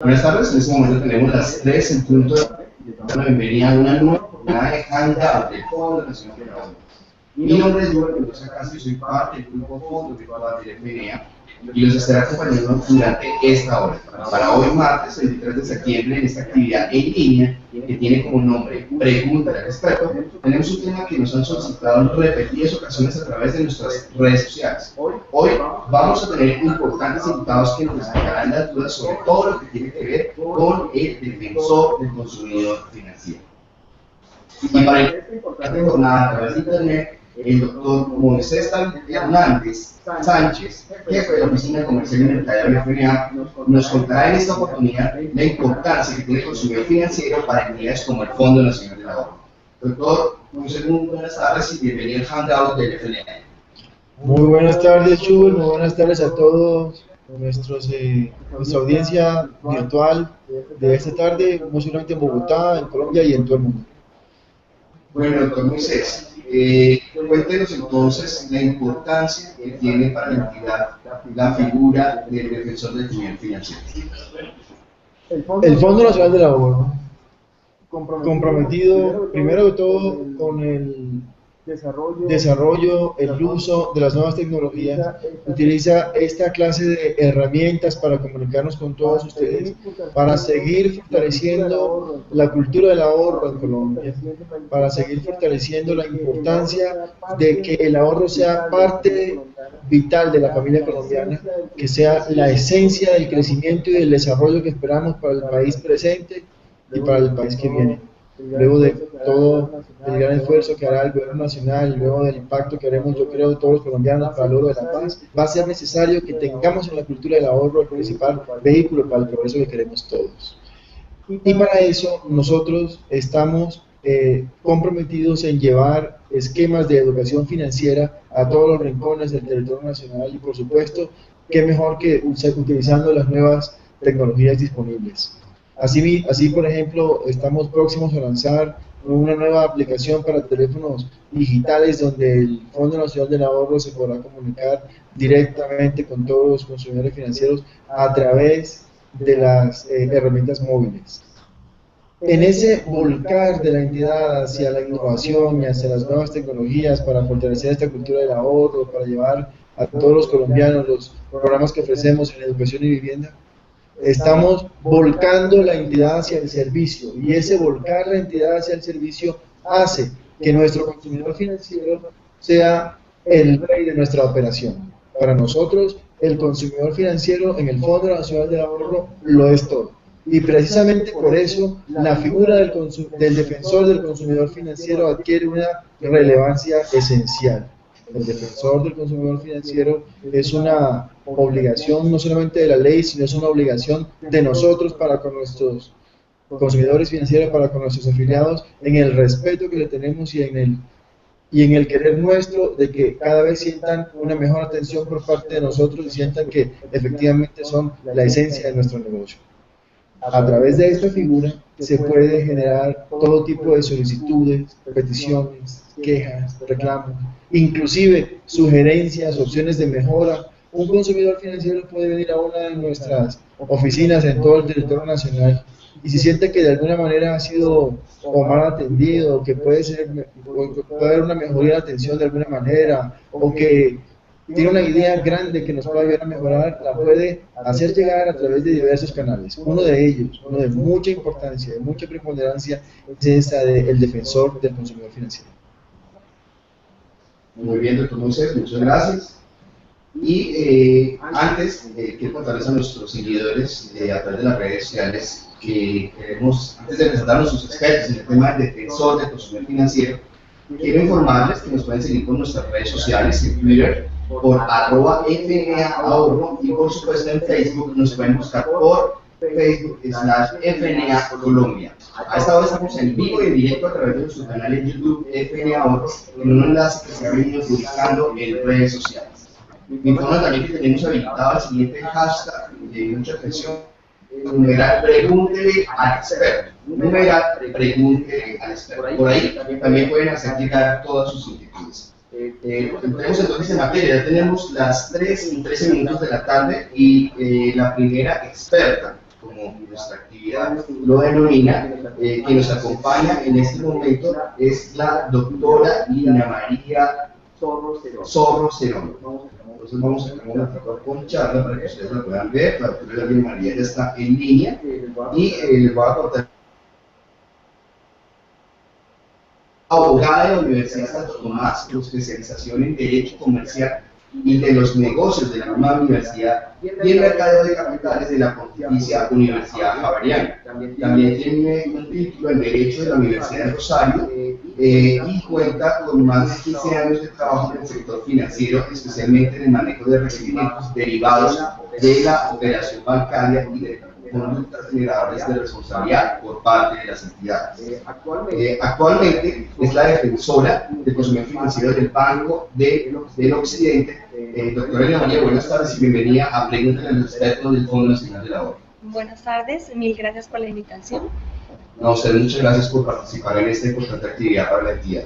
Buenas tardes, en este momento tenemos las 3 en punto de la bienvenida a una nueva jornada de Hangout del Fondo Nacional de la Agua. Mi nombre es Julio Mendoza Castro y soy parte del grupo Fondo Virtual de FNA y los estaré acompañando durante esta hora. Para hoy, martes 23 de septiembre, en esta actividad en línea que tiene como nombre Pregunta al Experto, tenemos un tema que nos han solicitado en repetidas ocasiones a través de nuestras redes sociales. Hoy vamos a tener importantes invitados que nos despejarán las dudas sobre todo lo que tiene que ver con el defensor del consumidor financiero. Y para esta importante jornada a través de internet, el doctor Moisés Hernández Sánchez, jefe de la Oficina Comercial y Mercadeo de FNA, nos contará en esta oportunidad la importancia que tiene el consumidor financiero para entidades como el Fondo Nacional del Ahorro. Doctor Moisés, muy buenas tardes y bienvenido al Hangout del FNA. Muy buenas tardes, Chul, muy buenas tardes a todos nuestra audiencia virtual de esta tarde, no solamente en Bogotá, en Colombia y en todo el mundo. Bueno, doctor Moisés, cuéntenos entonces la importancia que tiene para la entidad la figura del defensor del consumidor financiero. El Fondo Nacional del Ahorro, comprometido primero de todo con el desarrollo, el uso de las nuevas tecnologías, utiliza esta clase de herramientas para comunicarnos con todos ustedes, para seguir fortaleciendo la cultura del ahorro en Colombia, para seguir fortaleciendo la importancia de que el ahorro sea parte vital de la familia colombiana, que sea la esencia del crecimiento y del desarrollo que esperamos para el país presente y para el país que viene. Luego de todo el gran esfuerzo que hará el gobierno nacional, luego del impacto que haremos, yo creo, de todos los colombianos para el logro de la paz, va a ser necesario que tengamos en la cultura del ahorro el principal vehículo para el progreso que queremos todos. Y para eso nosotros estamos comprometidos en llevar esquemas de educación financiera a todos los rincones del territorio nacional y, por supuesto, qué mejor que utilizando las nuevas tecnologías disponibles. Así, por ejemplo, estamos próximos a lanzar una nueva aplicación para teléfonos digitales donde el Fondo Nacional del Ahorro se podrá comunicar directamente con todos los consumidores financieros a través de las herramientas móviles. En ese volcar de la entidad hacia la innovación y hacia las nuevas tecnologías para fortalecer esta cultura del ahorro, para llevar a todos los colombianos los programas que ofrecemos en educación y vivienda, estamos volcando la entidad hacia el servicio, y ese volcar la entidad hacia el servicio hace que nuestro consumidor financiero sea el rey de nuestra operación. Para nosotros, el consumidor financiero en el Fondo Nacional del Ahorro lo es todo. Y precisamente por eso la figura del defensor del consumidor financiero adquiere una relevancia esencial. El defensor del consumidor financiero es una obligación no solamente de la ley, sino es una obligación de nosotros para con nuestros consumidores financieros, para con nuestros afiliados, en el respeto que le tenemos y en el querer nuestro de que cada vez sientan una mejor atención por parte de nosotros y sientan que efectivamente son la esencia de nuestro negocio. A través de esta figura se puede generar todo tipo de solicitudes, peticiones, quejas, reclamos, inclusive sugerencias, opciones de mejora. Un consumidor financiero puede venir a una de nuestras oficinas en todo el territorio nacional y si siente que de alguna manera ha sido o mal atendido, que puede haber una mejoría de atención de alguna manera, o que tiene una idea grande que nos puede ayudar a mejorar, la puede hacer llegar a través de diversos canales. Uno de ellos, uno de mucha importancia, de mucha preponderancia, es esta del defensor del consumidor financiero. Muy bien, doctor Moisés, muchas gracias. Y antes, quiero contarles a nuestros seguidores a través de las redes sociales que queremos, antes de presentar a nuestros expertos en el tema del defensor del consumidor financiero, quiero informarles que nos pueden seguir por nuestras redes sociales, en Twitter, por @FNA-ahorro, y por supuesto en Facebook nos pueden buscar por Facebook/FNA Colombia. A esta hora estamos en vivo y en directo a través de nuestro canal en YouTube FNA Ahorro, en un enlace que se ha venido publicando en redes sociales. Me informan también que tenemos habilitado el siguiente hashtag de mucha atención: numeral pregúntele al experto. Numeral pregúntele al experto. Por ahí también pueden hacer llegar todas sus inquietudes. Entremos entonces en materia. Ya tenemos las 3 y 13 minutos de la tarde y la primera experta, como como nuestra actividad lo denomina, que nos acompaña en este momento es la doctora Lina María Zorro Cerón. Entonces vamos a tener una con charla para que ustedes la puedan ver. La doctora Lina María ya está en línea y les voy a contar. Abogada de la Universidad de Santo Tomás, con especialización en Derecho Comercial y de los Negocios de la misma universidad y en Mercadeo de Capitales de la Pontificia Universidad Javeriana. También tiene un título en Derecho de la Universidad de Rosario y cuenta con más de 15 años de trabajo en el sector financiero, especialmente en el manejo de recibimientos derivados de la operación bancaria y de conductas generadoras de responsabilidad por parte de las entidades. Actualmente es la defensora del consumidor financiero del Banco del Occidente. Doctora Lina María, buenas tardes y bienvenida a Pregúntale al experto del Fondo Nacional del Ahorro. Buenas tardes, mil gracias por la invitación. No, usted, muchas gracias por participar en esta importante actividad para la entidad.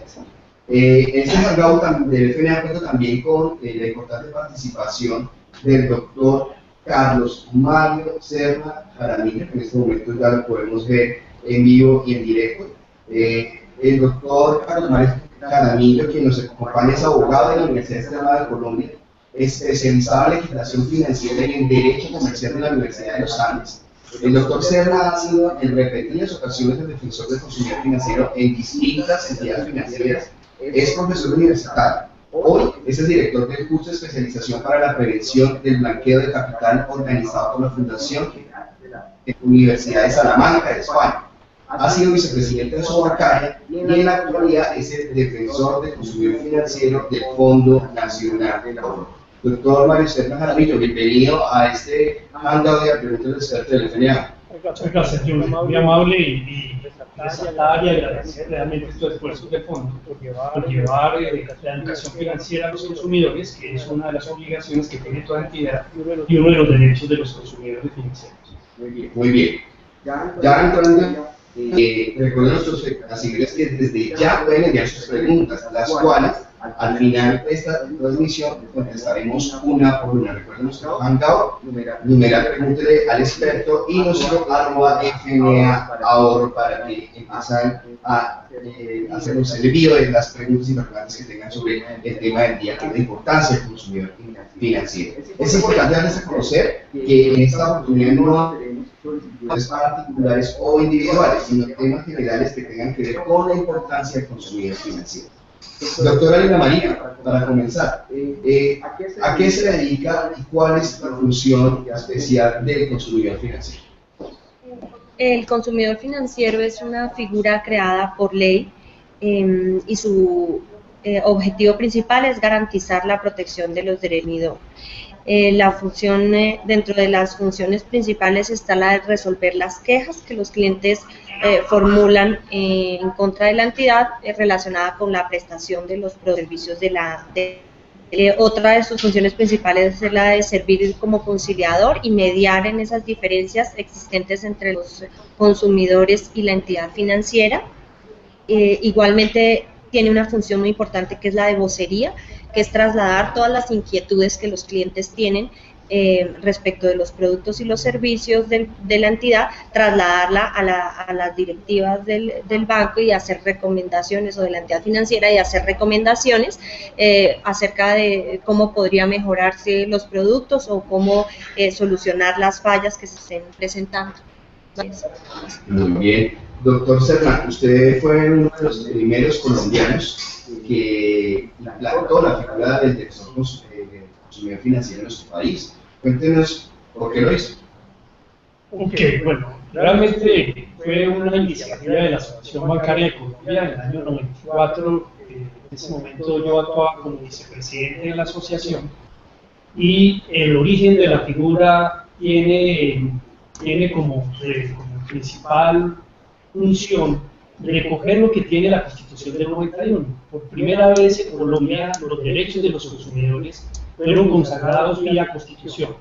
Este hangout del FNA cuenta también con la importante participación del doctor Carlos Mario Serna Jaramillo, que en este momento ya lo podemos ver en vivo y en directo. El doctor Carlos Mario Jaramillo, quien nos acompaña, es abogado de la Universidad Externada de Colombia, especializado en legislación financiera y en Derecho Comercial de la Universidad de los Andes. El doctor Serna ha sido en repetidas ocasiones el defensor del consumidor financiero en distintas entidades financieras. Es profesor universitario. Hoy es el director del curso de especialización para la prevención del blanqueo de capital organizado por la Fundación Universidad de Salamanca de España. Ha sido vicepresidente de su bancaria y en la actualidad es el defensor del consumidor financiero del Fondo Nacional del Ahorro. Doctor Mario Serna Jaramillo, bienvenido a este hangout de preguntas del experto del FNA. Muchas gracias, John. Muy amable y resaltar y agradecer realmente estos esfuerzos del fondo por llevar la educación financiera a los consumidores, que es una de las obligaciones que tiene toda entidad y uno de los derechos de los consumidores financieros. Muy bien. Ya entrando, recuerden a nuestros asegúrense que desde ya pueden enviar sus preguntas, las cuales al final de esta transmisión contestaremos una por una. Recuerden nuestro hangout, numeral pregúntele al experto y nuestro @FNA ahorro para que empiezan a hacernos el envío de las preguntas importantes que tengan sobre el tema del día, que es la importancia del consumidor financiero. Es importante darles a conocer que en esta oportunidad no es particulares o individuales, sino temas generales que tengan que ver con la importancia del consumidor financiero. Doctora Lina María, para comenzar, ¿a qué se dedica y cuál es la función especial del consumidor financiero? El consumidor financiero es una figura creada por ley y su objetivo principal es garantizar la protección de los derechos del consumidor. La función, dentro de las funciones principales está la de resolver las quejas que los clientes formulan en contra de la entidad relacionada con la prestación de los servicios de la otra de sus funciones principales es la de servir como conciliador y mediar en esas diferencias existentes entre los consumidores y la entidad financiera. Igualmente tiene una función muy importante que es la de vocería, que es trasladar todas las inquietudes que los clientes tienen respecto de los productos y los servicios de la entidad, trasladarla a las directivas del banco y hacer recomendaciones, o de la entidad financiera, y hacer recomendaciones acerca de cómo podría mejorarse los productos o cómo solucionar las fallas que se estén presentando. Muy bien. Doctor Serna, usted fue uno de los primeros colombianos que implantó la figura del defensor consumidor financiero en nuestro país. Cuéntenos por qué lo hizo. Ok, bueno, realmente fue una iniciativa de la Asociación Bancaria de Colombia en el año 94. En ese momento yo actuaba como vicepresidente de la asociación y el origen de la figura tiene como principal función recoger lo que tiene la Constitución del 91. Por primera vez en Colombia los derechos de los consumidores fueron consagrados vía Constitución.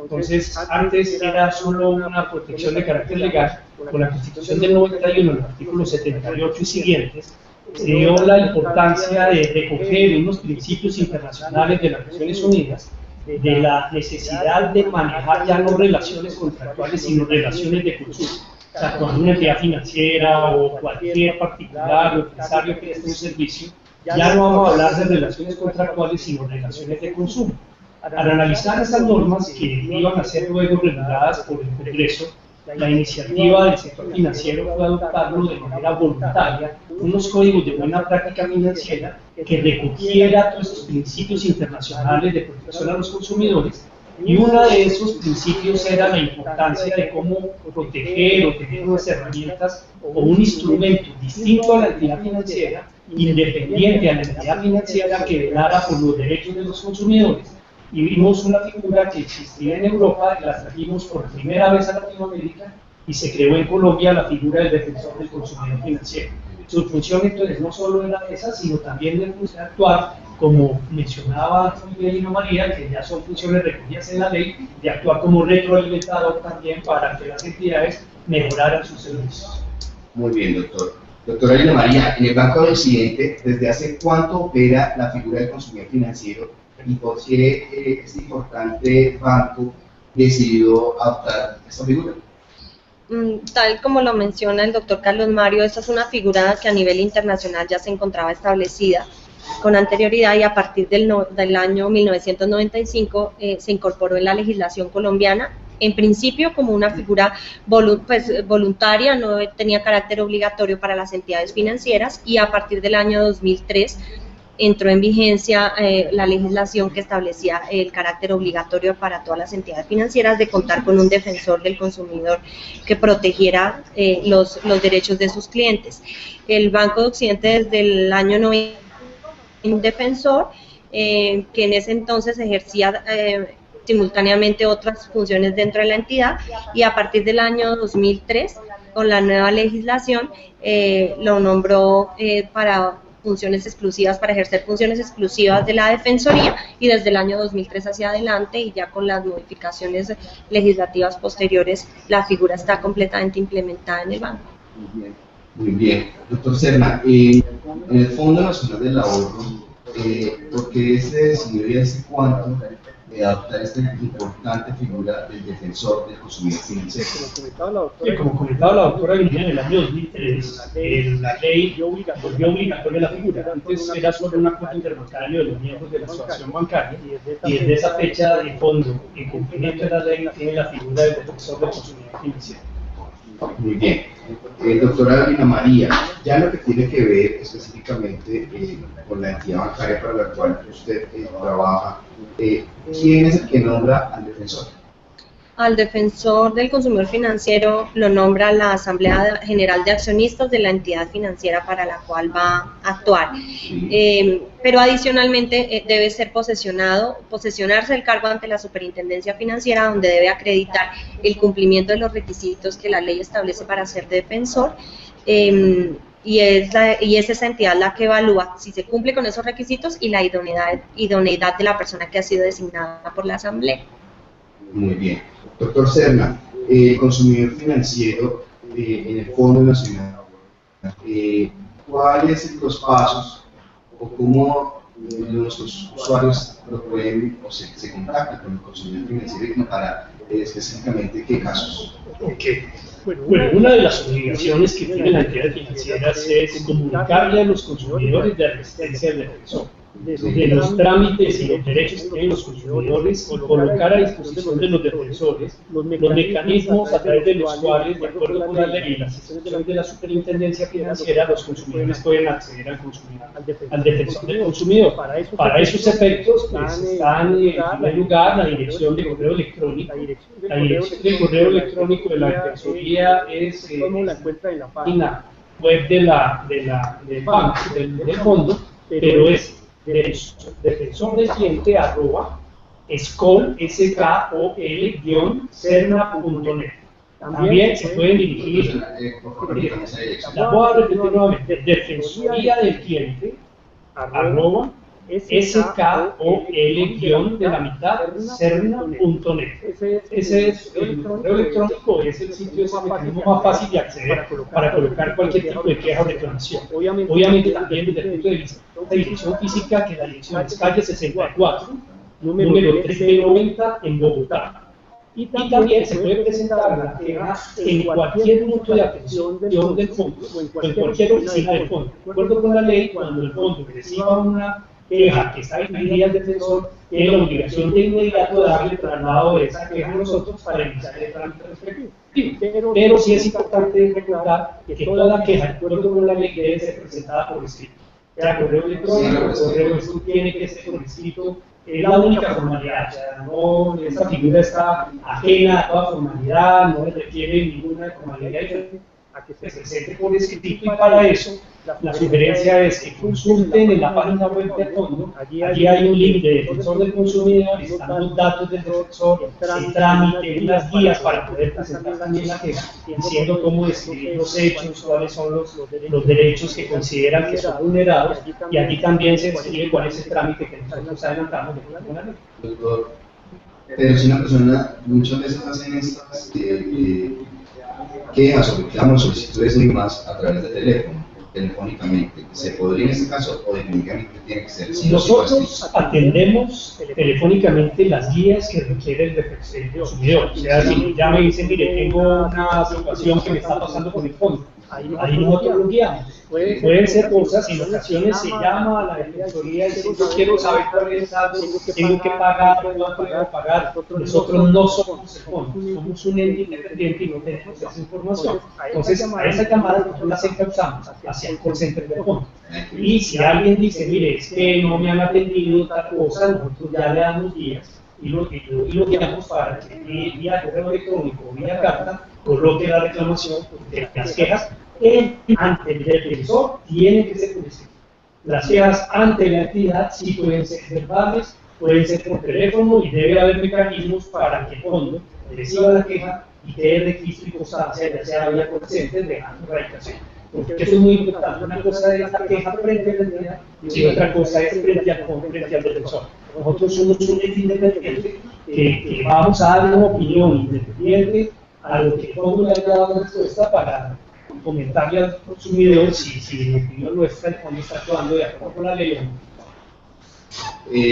Entonces, antes era solo una protección de carácter legal. Con la Constitución del 91, en el artículo 78 y siguientes, se dio la importancia de recoger unos principios internacionales de las Naciones Unidas de la necesidad de manejar ya no relaciones contractuales, sino relaciones de consumo. O sea, cuando una entidad financiera o cualquier particular o empresario que preste un servicio, ya no vamos a hablar de relaciones contractuales, sino relaciones de consumo. Al analizar esas normas que iban a ser luego reguladas por el Congreso, la iniciativa del sector financiero fue adoptarlo de manera voluntaria, unos códigos de buena práctica financiera que recogiera todos esos principios internacionales de protección a los consumidores, y uno de esos principios era la importancia de cómo proteger o tener unas herramientas o un instrumento distinto a la entidad financiera, independiente a la entidad financiera, que velara por los derechos de los consumidores. Y vimos una figura que existía en Europa, que la trajimos por primera vez a Latinoamérica y se creó en Colombia, la figura del defensor del consumidor financiero. Su función entonces no solo era esa, sino también de actuar, como mencionaba Lina María, que ya son funciones recogidas en la ley, de actuar como retroalimentador también para que las entidades mejoraran sus servicios. Muy bien, doctor. Doctora Lina María, en el Banco de Occidente, ¿desde hace cuánto opera la figura del consumidor financiero y por qué este importante banco decidió adoptar esta figura? Tal como lo menciona el doctor Carlos Mario, esta es una figura que a nivel internacional ya se encontraba establecida con anterioridad, y a partir del año 1995 se incorporó en la legislación colombiana, en principio como una figura voluntaria, no tenía carácter obligatorio para las entidades financieras, y a partir del año 2003 entró en vigencia la legislación que establecía el carácter obligatorio para todas las entidades financieras de contar con un defensor del consumidor que protegiera los derechos de sus clientes. El Banco de Occidente desde el año 90 un defensor que en ese entonces ejercía simultáneamente otras funciones dentro de la entidad, y a partir del año 2003 con la nueva legislación lo nombró para funciones exclusivas, para ejercer funciones exclusivas de la Defensoría, y desde el año 2003 hacia adelante, y ya con las modificaciones legislativas posteriores, la figura está completamente implementada en el banco. Muy bien. Doctor Serna, en el Fondo Nacional del Ahorro, ¿por qué se decidió y hace cuánto adoptar esta importante figura del defensor del consumidor financiero? Como comentaba la doctora Lina, en el año 2003 la ley volvió obligatoria la figura. Antes era solo un acuerdo interbancario de los miembros de la asociación bancaria, y desde esa fecha de fondo, en cumplimiento de la ley, tiene la figura del defensor del consumidor financiero. Muy bien. Doctora Lina María, ya lo que tiene que ver específicamente con la entidad bancaria para la cual usted trabaja, ¿quién es el que nombra al defensor? Al defensor del consumidor financiero lo nombra la Asamblea General de Accionistas de la entidad financiera para la cual va a actuar. Sí. Pero adicionalmente debe ser posesionarse el cargo ante la Superintendencia Financiera, donde debe acreditar el cumplimiento de los requisitos que la ley establece para ser defensor. Y es esa entidad la que evalúa si se cumple con esos requisitos y la idoneidad de la persona que ha sido designada por la Asamblea. Muy bien. Doctor Serna, consumidor financiero en el Fondo Nacional, ¿cuáles son los pasos o cómo los usuarios lo pueden o se contactan con el consumidor financiero para específicamente qué casos? Okay. Bueno, una de las obligaciones que tienen las entidades financieras es comunicarle a los consumidores de la existencia del defensor, de los trámites y los derechos que tienen los consumidores, y colocar a disposición de los defensores los mecanismos a través de los cuales, de acuerdo con la ley y las instrucciones de la Superintendencia Financiera, los consumidores pueden acceder al defensor del consumidor. Para esos efectos, pues, están en primer lugar la dirección de correo electrónico. La dirección de correo electrónico de la Defensoría es la página web del banco, del fondo, pero es defensor del cliente @skol-serna.net. También se pueden dirigir, la voy a repetir nuevamente, defensoría del cliente @skol-serna.net. Ese es el correo electrónico, es el sitio, es el mecanismo más fácil de acceder para colocar cualquier tipo de queja o reclamación. Obviamente también desde el punto de vista de dirección física, que la dirección es calle 64, número 1390 en Bogotá. Y también se puede presentar la queja en cualquier punto de atención del fondo o en cualquier oficina del fondo. De acuerdo con la ley, cuando el fondo reciba una queja que está dirigida al defensor, tiene la obligación de inmediato darle traslado de esa queja a nosotros para iniciar el trámite respectivo. Pero sí es importante recordar que toda queja, de acuerdo con la ley, debe ser presentada por escrito. El correo electrónico, el correo electrónico tiene que ser por escrito. Es la única formalidad, o sea, no, esta figura está ajena a toda formalidad, no requiere ninguna formalidad a que se presente por escrito, y para eso la sugerencia es que consulten en la página web del fondo. Allí hay un link de defensor del consumidor, están los datos del defensor, el trámite, unas guías para poder presentar también la queja, diciendo cómo describir los hechos, cuáles son los derechos que consideran que son vulnerados, y allí también se describe cuál es el trámite que nosotros adelantamos de la ley. Doctor, pero si una persona muchas veces hacen estas quejas o reclamos, solicitudes y demás a través de teléfono, telefónicamente, ¿se podría en este caso o definitivamente tiene que ser? Nosotros atendemos telefónicamente las guías que requiere el consumidor. O sea, si ya me dicen, mire, tengo una situación que me está pasando con el fondo, ahí nosotros lo guiamos. Pueden ser cosas, en ocasiones se llama a la defensoría y dice, yo quiero saber cuál es el saldo, tengo que pagar, cuánto debo pagar. Nosotros no somos el fondo, somos un ente independiente y no tenemos esa información. Entonces, a esa llamada nosotros las encauzamos hacia el call center del fondo. Y si alguien dice, mire, es que no me han atendido tal cosa, nosotros ya le damos guías y lo guiamos para que vía correo electrónico o vía carta coloque la reclamación de las quejas ante el defensor. Tiene que ser por escrito. Las quejas ante la entidad sí pueden ser verbales, pueden ser por teléfono, y debe haber mecanismos para que el fondo reciba la queja y quede registro y constancia, ya sea vía call center, dejando radicación. Porque eso es muy importante. Una cosa es la queja frente a la entidad y otra cosa es frente al defensor. Nosotros somos un ente independiente que vamos a dar una opinión independiente a lo que el fondo le haya dado respuesta para comentarle al consumidor si la opinión nuestra, el fondo está actuando de acuerdo con la ley.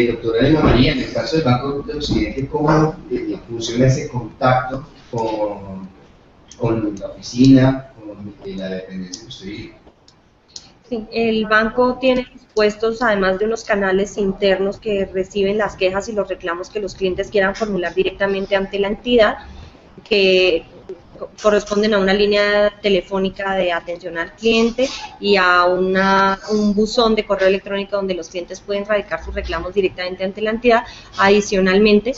Doctora Elma María, en el caso del Banco de Occidente, ¿cómo funciona ese contacto con la oficina, con la dependencia que usted vive? Sí, el banco tiene dispuestos, además de unos canales internos que reciben las quejas y los reclamos que los clientes quieran formular directamente ante la entidad, que corresponden a una línea telefónica de atención al cliente y a un buzón de correo electrónico donde los clientes pueden radicar sus reclamos directamente ante la entidad. Adicionalmente,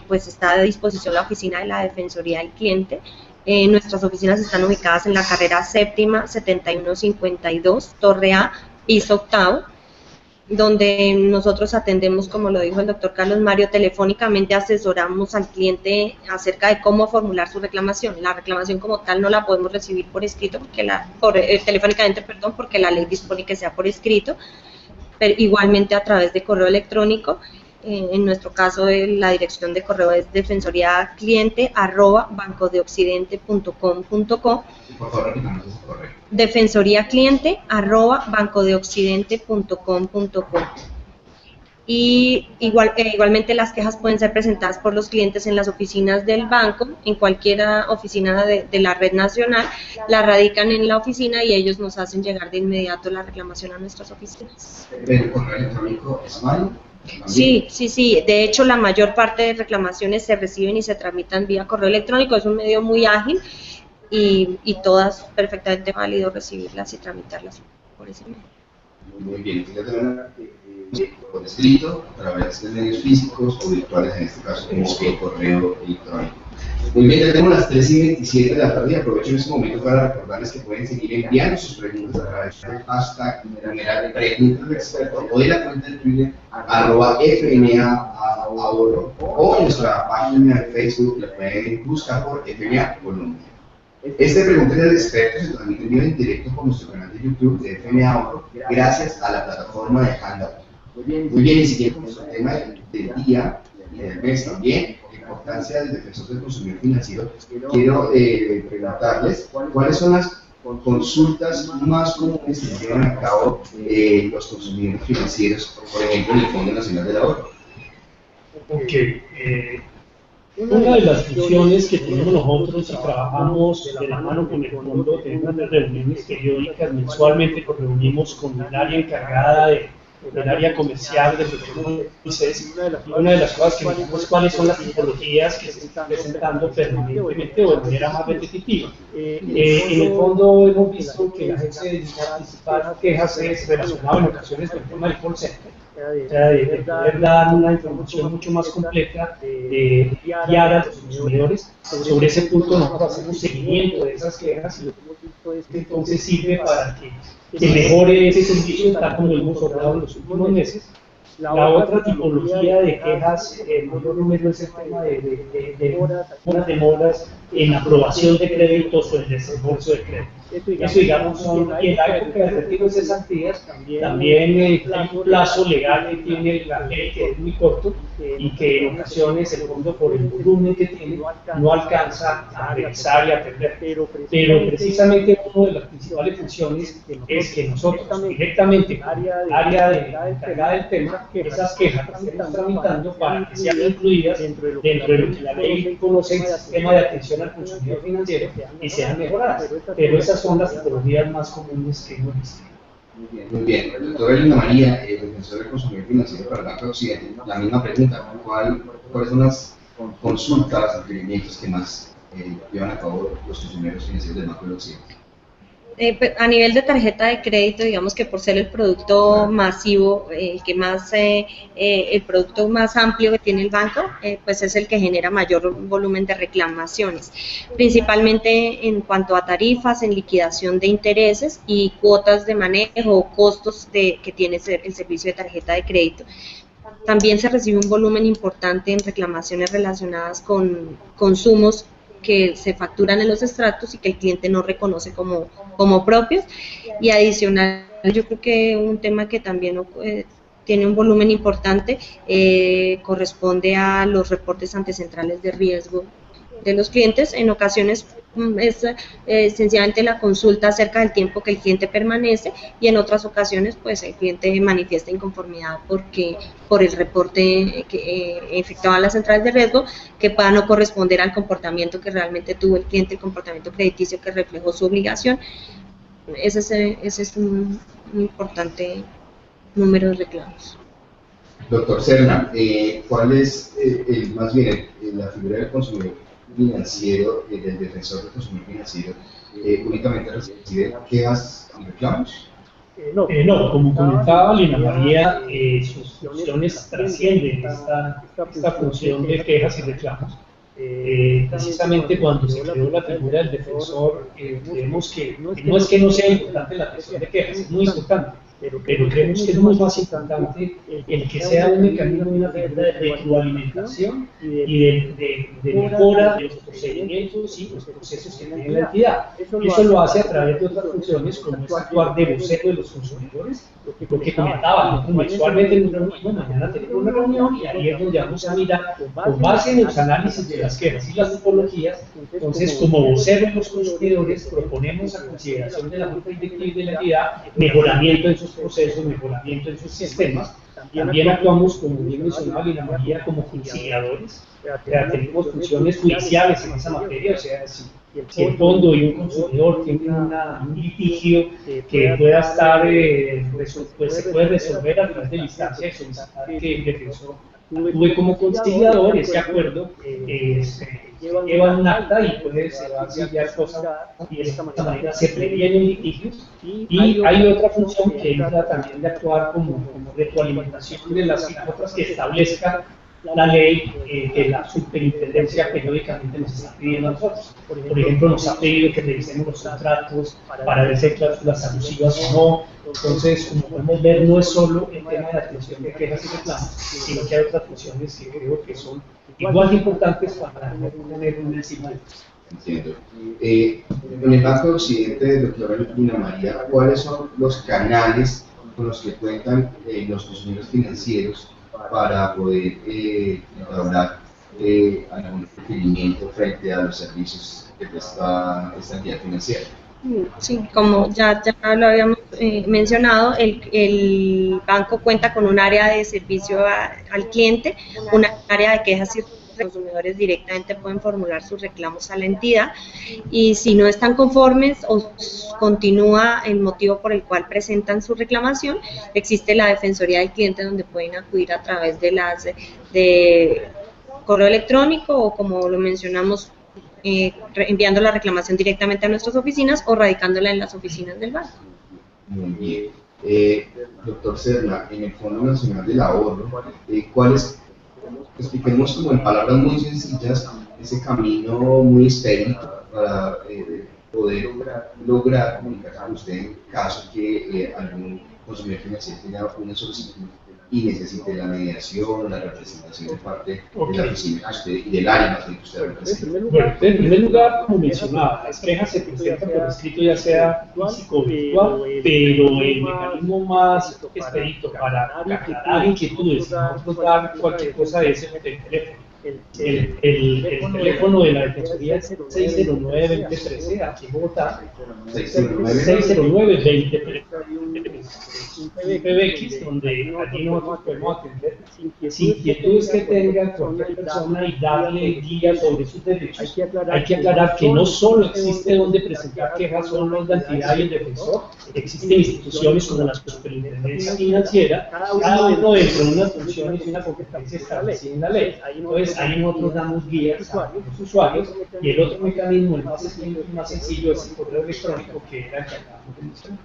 pues está a disposición la oficina de la Defensoría del Cliente. Nuestras oficinas están ubicadas en la carrera séptima 7152, Torre A, piso octavo, donde nosotros atendemos, como lo dijo el doctor Carlos Mario, telefónicamente asesoramos al cliente acerca de cómo formular su reclamación. La reclamación como tal no la podemos recibir por escrito, telefónicamente, porque la ley dispone que sea por escrito, pero igualmente a través de correo electrónico. En nuestro caso, la dirección de correo es defensoriacliente@bancodeoccidente.com.co. Por favor, repitamos ese correo. defensoriacliente@bancodeoccidente.com.co. Y igualmente las quejas pueden ser presentadas por los clientes en las oficinas del banco, en cualquier oficina de la red nacional, la radican en la oficina y ellos nos hacen llegar de inmediato la reclamación a nuestras oficinas. ¿El correo electrónico es válido? Sí. De hecho, la mayor parte de reclamaciones se reciben y se tramitan vía correo electrónico. Es un medio muy ágil y todas perfectamente válido recibirlas y tramitarlas por ese medio. Muy bien, entonces por escrito, a través de medios físicos o virtuales, en este caso como el correo electrónico. Muy bien, ya tenemos las 3:27 de la tarde y aprovecho en este momento para recordarles que pueden seguir enviando sus preguntas a través del hashtag numeral preguntas de experto o de la cuenta de Twitter @FNA-ahorro o en nuestra página de Facebook la pueden buscar por FNA Colombia. Este preguntas del experto se transmite en vivo en directo por nuestro canal de YouTube de FNA Ahorro gracias a la plataforma de Handout. Muy bien, y siguiendo con nuestro tema del día y del mes también, importancia del defensor del consumidor financiero, quiero preguntarles cuáles son las consultas más comunes que llevan a cabo los consumidores financieros, por ejemplo, en el Fondo Nacional del Ahorro. Ok. Una de las funciones que tenemos nosotros y trabajamos de la mano con el fondo, tenemos reuniones periódicas, mensualmente nos reunimos con el área encargada del área comercial de Moisés, y una de las cosas que miramos es cuáles son las tipologías que se están presentando permanentemente o de manera más repetitiva. En el fondo hemos visto que la agencia de anticipar quejas es relacionada en ocasiones con el tema del call center. O sea, de poder dar una información mucho más completa, guiar a los consumidores. Sobre ese punto nosotros hacemos seguimiento de esas quejas y lo que hemos visto es que entonces sirve para que se mejore ese servicio tal como lo hemos logrado en los últimos meses. La otra tipología de quejas, mayor número es el tema de unas demoras en aprobación de créditos o en desembolso de créditos. Eso, digamos, son, y en la época de retiro de cesantías, también hay un plazo legal que tiene la ley que es muy corto y que en ocasiones el fondo, por el volumen que tiene, no alcanza a revisar y atender. Pero precisamente una de las principales funciones es que nosotros directamente, área encargada del tema, esas quejas las estamos tramitando para que sean incluidas dentro de lo que la ley conoce el sistema de atención al consumidor financiero y sean mejoradas. Pero esas son las tipologías más comunes que hemos visto. Muy bien. Doctora Elena María, defensor del consumidor financiero para el Banco de Occidente, la misma pregunta: ¿cuáles son las consultas, requerimientos que más llevan a cabo los consumidores financieros del Banco de Occidente? A nivel de tarjeta de crédito, digamos que por ser el producto masivo, el producto más amplio que tiene el banco, pues es el que genera mayor volumen de reclamaciones, principalmente en cuanto a tarifas, en liquidación de intereses y cuotas de manejo o costos que tiene el servicio de tarjeta de crédito. También se recibe un volumen importante en reclamaciones relacionadas con consumos que se facturan en los extractos y que el cliente no reconoce como propios. Y adicional, yo creo que un tema que también tiene un volumen importante corresponde a los reportes ante centrales de riesgo de los clientes. En ocasiones es sencillamente la consulta acerca del tiempo que el cliente permanece, y en otras ocasiones pues el cliente manifiesta inconformidad por el reporte que efectuaban las centrales de riesgo, que pueda no corresponder al comportamiento que realmente tuvo el cliente, el comportamiento crediticio que reflejó su obligación. Ese es un importante número de reclamos. Doctor Serna, ¿cuál es más bien la figura del consumidor financiero, del defensor del consumidor financiero? ¿Únicamente recibe quejas y reclamos? No, como comentaba Lina María, sus funciones trascienden esta función de quejas y reclamos. Precisamente cuando se creó la figura del defensor, creemos que no es que no sea importante la atención de quejas, es muy importante, pero creemos que es muy más importante el que sea un mecanismo, una figura de retroalimentación y de mejora de los procedimientos y los procesos que tiene la entidad. Eso lo hace a través de otras funciones, como es actuar de vocero de los consumidores, lo que comentaba, mensualmente en una reunión, mañana tenemos una reunión y ahí es donde vamos a mirar, con base en los análisis de las quejas y las tipologías. Entonces, como vocero de los consumidores, proponemos a consideración de la Junta Directiva y de la entidad mejoramiento en sus procesos, mejoramiento en sus sistemas. También actuamos, como bien mencionaba Lina María, como conciliadores. Tenemos funciones judiciales en esa materia, o sea, si el fondo y un consumidor tienen un litigio que pueda estar, pues se puede resolver a través de la instancia de solicitar que el defensor actúe como conciliador. Ese acuerdo lleva un acta y puede conciliar cosas, y de esta manera se previenen litigios. Y hay otra función que entra también de actuar como retroalimentación de las otras que establezca la ley, que la superintendencia periódicamente nos está pidiendo a nosotros. Por ejemplo, nos ha pedido que revisemos los contratos para ver si hay cláusulas abusivas o no. Entonces, como podemos ver, no es solo el tema de la atención de quejas y reclamos, sino que hay otras funciones que creo que son igual de importantes para tener un éxito. Entiendo. En el Banco de Occidente, doctora Lina María, ¿cuáles son los canales con los que cuentan los consumidores financieros para poder hablar algún requerimiento frente a los servicios que presta esta entidad financiera? Sí, como ya lo habíamos mencionado, el banco cuenta con un área de servicio al cliente, un área de quejas y los consumidores directamente pueden formular sus reclamos a la entidad, y si no están conformes o continúa el motivo por el cual presentan su reclamación, existe la Defensoría del Cliente, donde pueden acudir a través de correo electrónico o, como lo mencionamos, enviando la reclamación directamente a nuestras oficinas o radicándola en las oficinas del banco. Muy bien. Doctor Serna, en el Fondo Nacional del Ahorro, expliquemos como en palabras muy sencillas ese camino muy expedito para poder lograr comunicar con usted en caso que algún consumidor financiero tenga una solicitud y necesite la mediación, la representación de parte de la oficina que usted y del área más bien que usted representa. Bueno, en primer lugar, como mencionaba, las quejas se presentan por escrito, ya sea físico o virtual, pero el mecanismo más expedito para aclarar inquietudes y nosotros dar cualquier cosa es el teléfono. El teléfono de la Defensoría es 609-2013, aquí en Bogotá, 609-2013, un PBX, donde allí nosotros podemos atender inquietudes que tenga cualquier persona y darle guía sobre sus derechos. Hay que aclarar que no solo existe donde presentar quejas son los de la entidad y el defensor, existen instituciones como la Superintendencia Financiera, cada uno dentro de unas funciones y una competencia establecida en la ley. Entonces, ahí nosotros damos guías a los usuarios, y el otro mecanismo, el más sencillo, es el correo electrónico, que era el que acabamos de mencionar.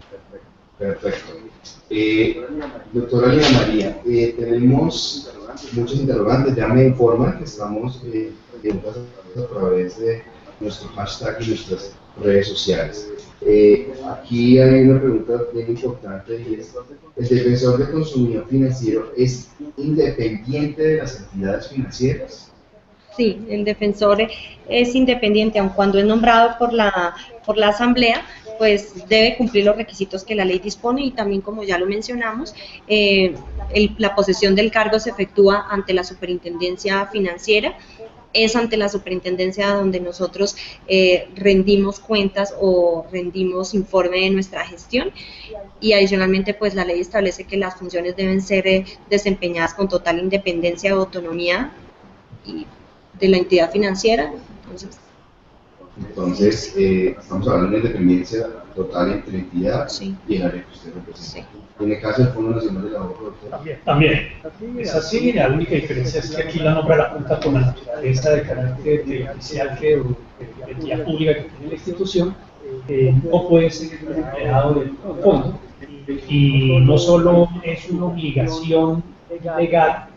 Perfecto. Doctora Lina María, tenemos muchos interrogantes, ya me informan que estamos a través de nuestro hashtag y nuestras redes sociales. Aquí hay una pregunta bien importante, y es: ¿el defensor del consumidor financiero es independiente de las entidades financieras? Sí, el defensor es independiente, aun cuando es nombrado por la asamblea, pues debe cumplir los requisitos que la ley dispone, y también, como ya lo mencionamos, la posesión del cargo se efectúa ante la Superintendencia Financiera. Es ante la superintendencia donde nosotros rendimos cuentas o rendimos informe de nuestra gestión, y adicionalmente pues la ley establece que las funciones deben ser desempeñadas con total independencia o autonomía de la entidad financiera. Entonces estamos hablando de independencia total entre la entidad y el área que usted representa. Sí. En el caso del Fondo Nacional del Ahorro, También. Es así, la única diferencia es que aquí la nombra la Junta con la naturaleza de carácter oficial que de entidad pública que tiene la institución, no puede ser empleado del fondo, y no solo es una obligación legal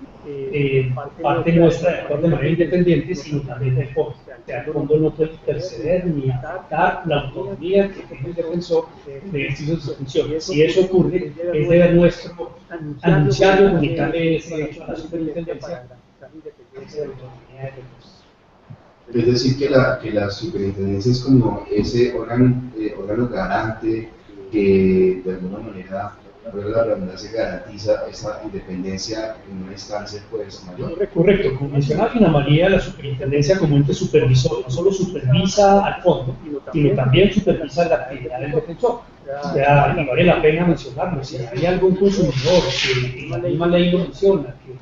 parte nuestra de actuar de manera independiente, sino también del fondo. O sea, el fondo no puede interceder ni afectar la autonomía que tiene el defensor de ejercicio de sus funciones. Si eso ocurre, es deber nuestro anunciarlo y comunicarle ese hecho a la superintendencia. Es decir, que la superintendencia es como ese órgano garante que de alguna manera, por la redundancia, garantiza esa independencia en una instancia pues mayor. Correcto, como mencionaba Lina María, la superintendencia como ente supervisor no solo supervisa al fondo, sino también supervisa la actividad del defensor. Ya, y vale la pena mencionarlo: si hay algún consumidor que la misma ley lo menciona, que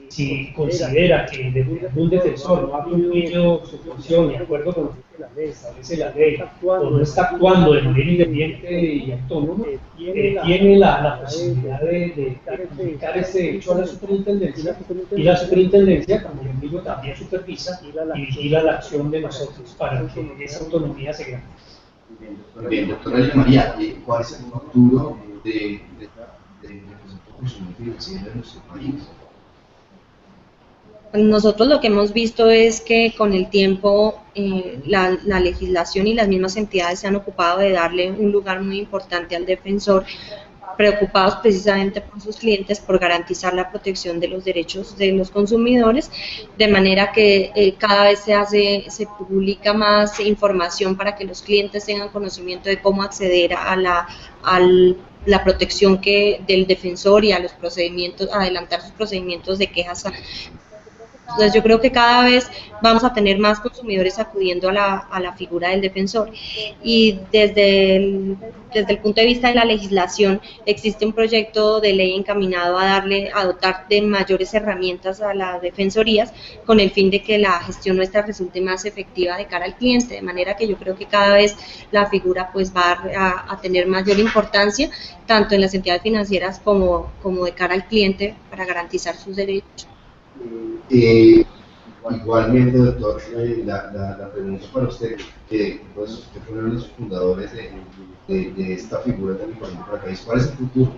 si considera que un defensor no ha cumplido su función de acuerdo con lo que establece la ley, o no está actuando de manera independiente y autónoma, tiene la posibilidad de comunicar ese hecho a la superintendencia, y la superintendencia, como yo digo, también supervisa y vigila la acción de nosotros para que esa autonomía se garantice. Bien, doctora Lina María, ¿cuál es el futuro del consumidor financiero en nuestro país? Nosotros lo que hemos visto es que con el tiempo la legislación y las mismas entidades se han ocupado de darle un lugar muy importante al defensor, preocupados precisamente por sus clientes, por garantizar la protección de los derechos de los consumidores, de manera que cada vez se publica más información para que los clientes tengan conocimiento de cómo acceder a la protección del defensor y a los procedimientos, adelantar sus procedimientos de quejas Entonces yo creo que cada vez vamos a tener más consumidores acudiendo a la figura del defensor, y desde el punto de vista de la legislación existe un proyecto de ley encaminado a dotar de mayores herramientas a las defensorías con el fin de que la gestión nuestra resulte más efectiva de cara al cliente, de manera que yo creo que cada vez la figura pues va a tener mayor importancia tanto en las entidades financieras como de cara al cliente para garantizar sus derechos. Igualmente, doctor, la pregunta para usted, que pues, usted fue uno de los fundadores de esta figura tan importante para el país. ¿Cuál es el futuro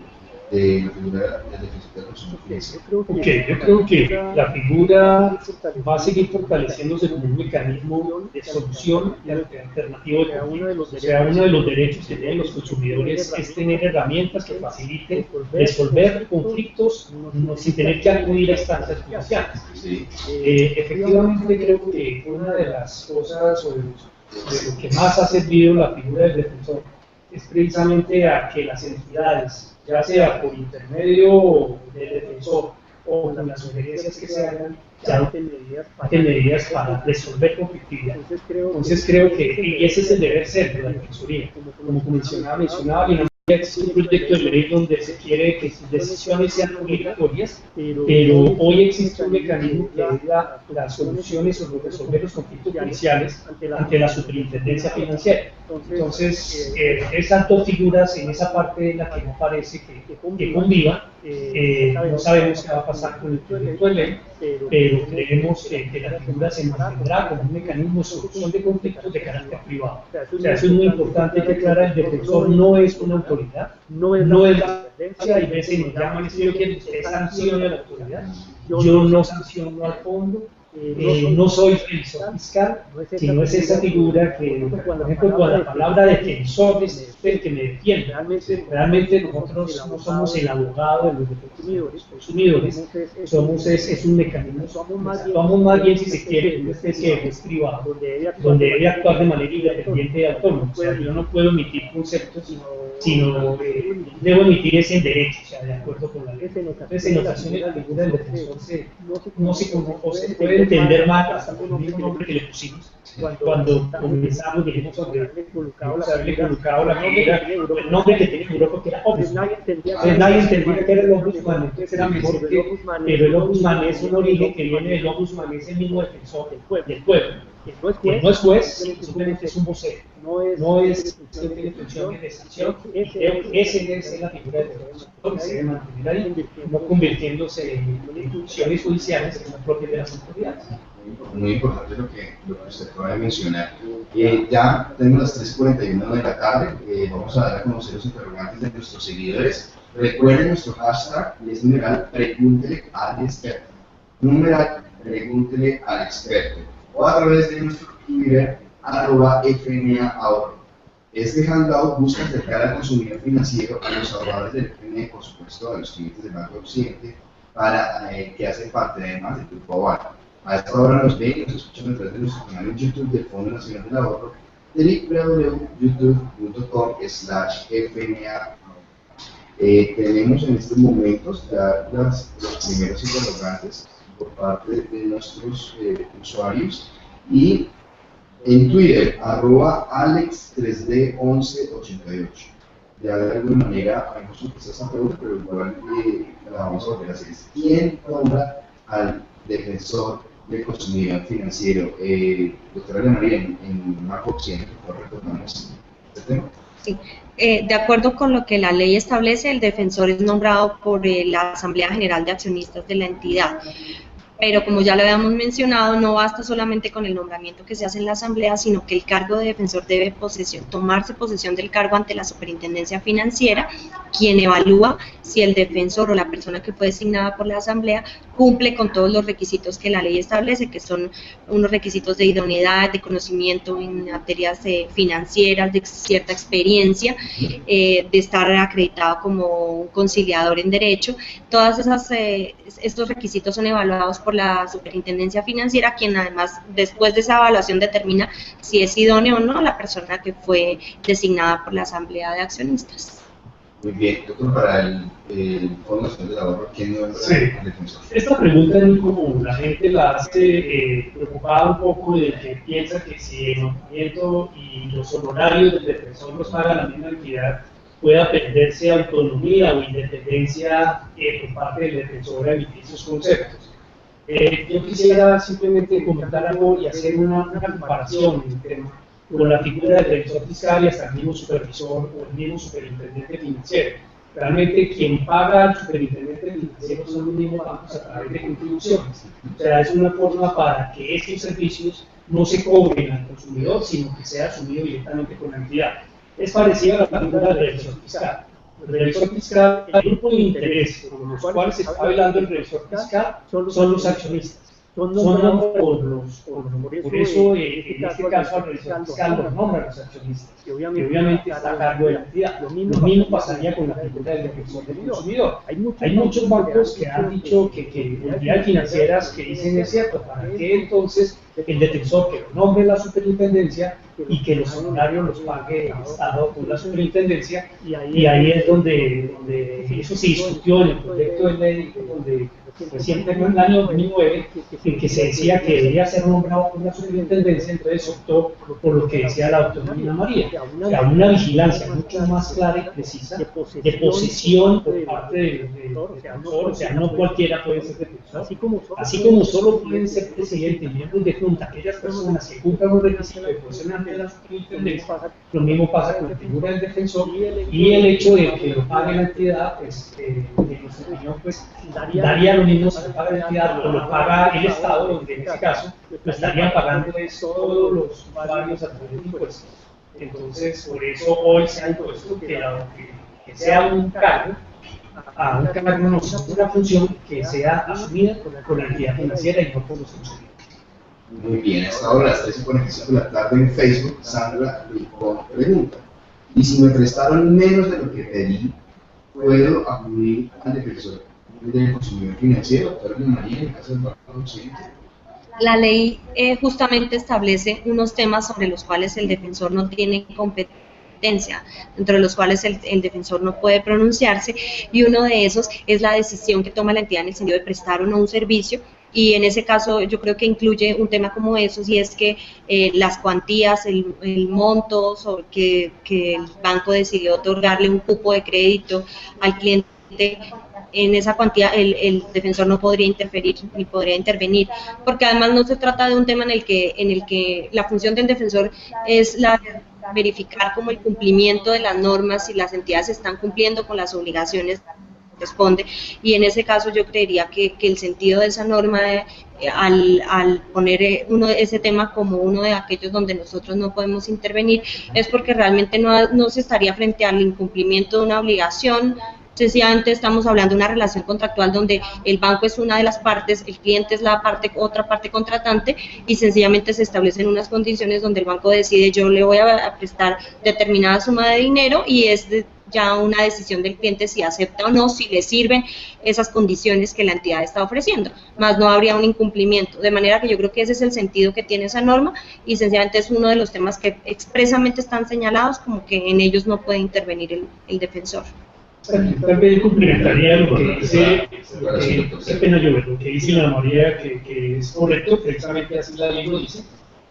de la figura del defensor del consumidor financiero? Okay, yo creo que la figura va a seguir fortaleciéndose como un mecanismo de solución y alternativo de conflictos. O sea, uno de los derechos que tienen los consumidores es tener herramientas que faciliten resolver conflictos sin tener que acudir a instancias judiciales. Sí. Efectivamente, creo que una de las cosas o de lo que más ha servido la figura del defensor es precisamente a que las entidades, ya sea por intermedio del defensor o con las sugerencias que se hagan, ya adopten medidas para resolver conflictividad. Entonces creo que ese es el deber ser de la defensoría. Como mencionaba, existe un proyecto de ley donde se quiere que sus decisiones sean obligatorias, pero hoy existe un mecanismo que es las soluciones o resolver los conflictos judiciales ante la superintendencia financiera. Entonces, esas dos figuras en esa parte en la que no parece que convivan, no sabemos qué va a pasar con el proyecto de ley, pero creemos que la figura se mantendrá como un mecanismo de solución de conflictos de carácter privado. O sea, eso es muy importante que aclarar, el defensor no es una autoridad, no es la sentencia, hay veces nos llaman y dicen, yo quiero que usted sancione a la autoridad, yo no sanciono al fondo, no soy revisor fiscal, sino es esa figura que, por ejemplo, con la palabra defensor es usted que me defiende. Realmente nosotros no somos el abogado de los consumidores, es un mecanismo, somos más bien, si se quiere, una especie de juez privado, donde debe actuar de manera independiente y autónoma. O sea, yo no puedo emitir conceptos, sino debo emitir ese en derecho, o sea, de acuerdo con la ley. Entonces, en ocasiones la figura del defensor no se puede entender mal hasta por el mismo nombre que le pusimos. Cuando comenzamos, dijimos sobre haberle colocado la figura, el nombre que tenía en Europa, que era Ombudsman. Entonces nadie entendía que era el Ombudsman, entonces era mejor que, pero el Ombudsman es un origen que viene del Ombudsman, es el mismo defensor del pueblo. Que no es juez, simplemente es un vocero, no tiene función de sanción. Esa es la figura del defensor que se debe mantener ahí, no convirtiéndose en funciones judiciales que son propias de las autoridades. Muy importante lo que usted acaba de mencionar. Ya tenemos las 3:41 de la tarde, vamos a dar a conocer los interrogantes de nuestros seguidores. Recuerden nuestro hashtag, y es numeral pregúntele al experto. Numeral pregúntele al experto. O a través de nuestro Twitter, @FNA-ahorro. Este handout busca acercar al consumidor financiero a los ahorradores del FNA, por supuesto a los clientes del Banco Occidente, para que hacen parte además del Grupo Aval. A esta hora nos ven y nos escuchan a través de nuestro canal en YouTube del Fondo Nacional del Ahorro, www.youtube.com/FNA. Tenemos en estos momentos ya los primeros interrogantes por parte de nuestros usuarios, y en Twitter, @Alex3D1188. Ya de alguna manera hemos contestado esta pregunta, pero igual la vamos a volver a hacer. ¿Quién nombra al defensor del consumidor financiero? Doctora Ana María, en Banco Occidente, ¿por qué recordamos este tema? Sí. De acuerdo con lo que la ley establece, el defensor es nombrado por la Asamblea General de Accionistas de la entidad. Pero como ya lo habíamos mencionado, no basta solamente con el nombramiento que se hace en la asamblea, sino que el cargo de defensor debe tomarse posesión del cargo ante la superintendencia financiera, quien evalúa si el defensor o la persona que fue designada por la asamblea cumple con todos los requisitos que la ley establece, que son unos requisitos de idoneidad, de conocimiento en materias financieras, de cierta experiencia, de estar acreditado como un conciliador en derecho. Todas estos requisitos son evaluados por la superintendencia financiera, quien además después de esa evaluación determina si es idóneo o no la persona que fue designada por la asamblea de accionistas. Muy bien, doctor, para el Fondo Nacional del Ahorro, ¿quién nombra al defensor? Esta pregunta es muy común, la gente la hace preocupada un poco de que piensa que si el nombramiento y los honorarios del defensor los paga la misma entidad, pueda perderse autonomía o independencia por parte del defensor a emitir sus conceptos. Yo quisiera simplemente comentar algo y hacer una comparación en el tema con la figura del defensor fiscal y hasta el mismo supervisor o el mismo superintendente financiero. Realmente quien paga al superintendente financiero son los mismos bancos a través de contribuciones. O sea, es una forma para que estos servicios no se cobren al consumidor, sino que sea asumido directamente con la entidad. Es parecida a la figura del revisor fiscal. El revisor fiscal, el grupo de interés por los cuales se está velando el revisor fiscal son los accionistas. Son nombrados por eso en este caso al revisor fiscal los nombran los accionistas, que obviamente está a cargo de la entidad. Lo mismo pasaría con la figura del defensor del consumidor. Hay muchos bancos que han dicho que entidades financieras que dicen es cierto, ¿para qué entonces el defensor que lo nombre la superintendencia y que los honorarios los pague el Estado con la superintendencia? Y ahí es donde eso se discutió en el proyecto de ley, donde siempre en el año 2009, en que se decía que debía ser nombrado por la superintendencia, entonces optó por lo que decía la doctora Nina María, o sea, una vigilancia mucho más clara y precisa de posesión por parte del defensor, o sea, no cualquiera puede ser defensor, así como solo pueden ser presidente y miembros de junta aquellas personas que cumplan un requisito de posesión ante la superintendencia. Lo mismo pasa con la figura del defensor, y el hecho de que lo pague la entidad, pues, de nuestra opinión, pues, daría lo mismo si lo paga la entidad o lo paga el Estado, donde en este caso lo estarían pagando todos los usuarios a través de impuestos. Entonces, por eso hoy se ha impuesto que sea un cargo, no, una función que sea asumida por la entidad financiera y no por los consumidores. Muy bien, hasta ahora las 3:45 de la tarde en Facebook, Sandra Rincón pregunta: ¿y si me prestaron menos de lo que pedí, puedo acudir al defensor del consumidor financiero, doctora María, en el caso del Banco Occidente? La ley justamente establece unos temas sobre los cuales el defensor no tiene competencia, dentro de los cuales el defensor no puede pronunciarse, y uno de esos es la decisión que toma la entidad en el sentido de prestar o no un servicio. Y en ese caso yo creo que incluye un tema como esos, y es que las cuantías, el monto sobre que el banco decidió otorgarle un cupo de crédito al cliente, en esa cuantía el defensor no podría interferir ni podría intervenir, porque además no se trata de un tema en el que la función del defensor es verificar como el cumplimiento de las normas, si las entidades están cumpliendo con las obligaciones responde, y en ese caso yo creería que el sentido de esa norma al poner ese tema como uno de aquellos donde nosotros no podemos intervenir es porque realmente no se estaría frente al incumplimiento de una obligación. Sencillamente estamos hablando de una relación contractual donde el banco es una de las partes, el cliente es otra parte contratante, y sencillamente se establecen unas condiciones donde el banco decide: yo le voy a prestar determinada suma de dinero, y es ya una decisión del cliente si acepta o no, si le sirven esas condiciones que la entidad está ofreciendo, más no habría un incumplimiento, de manera que yo creo que ese es el sentido que tiene esa norma, y sencillamente es uno de los temas que expresamente están señalados como que en ellos no puede intervenir el defensor. Tal vez complementaría lo que dice, lo que dice la María, que es correcto, precisamente así la ley lo dice,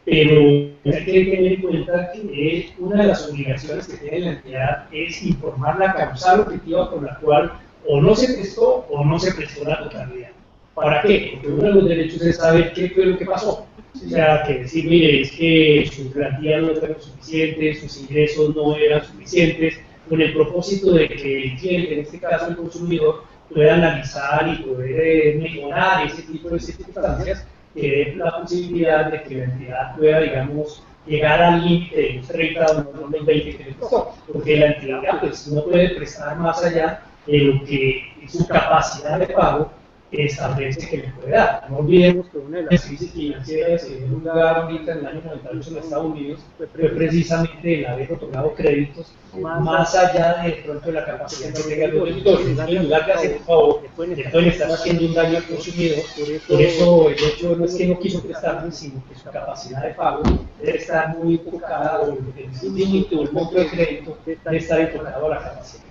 pero hay que tener en cuenta que una de las obligaciones que tiene la entidad es informar la causal objetiva por la cual o no se prestó o no se prestó la totalidad. ¿Para qué? Porque uno de los derechos es saber qué fue lo que pasó. O sea, que decir, mire, es que sus garantías no fueron suficientes, sus ingresos no eran suficientes, con el propósito de que el cliente, en este caso el consumidor, pueda analizar y poder mejorar ese tipo de circunstancias, que dé la posibilidad de que la entidad pueda, digamos, llegar al límite de los 30 o los 20 que le costó, porque la entidad pues, no puede prestar más allá de lo que su capacidad de pago establece que le puede dar. No olvidemos que una de las crisis financieras que dio lugar ahorita en el año 98 en Estados Unidos fue precisamente el haber otorgado créditos más allá de pronto de la capacidad que tenga el deudor. En lugar de hacer un favor, le pueden estar haciendo un daño al consumidor. Por eso el hecho no es que no quiso prestarle, sino que su capacidad de pago debe estar muy enfocada, o el límite o el monto de crédito debe estar enfocado a la capacidad.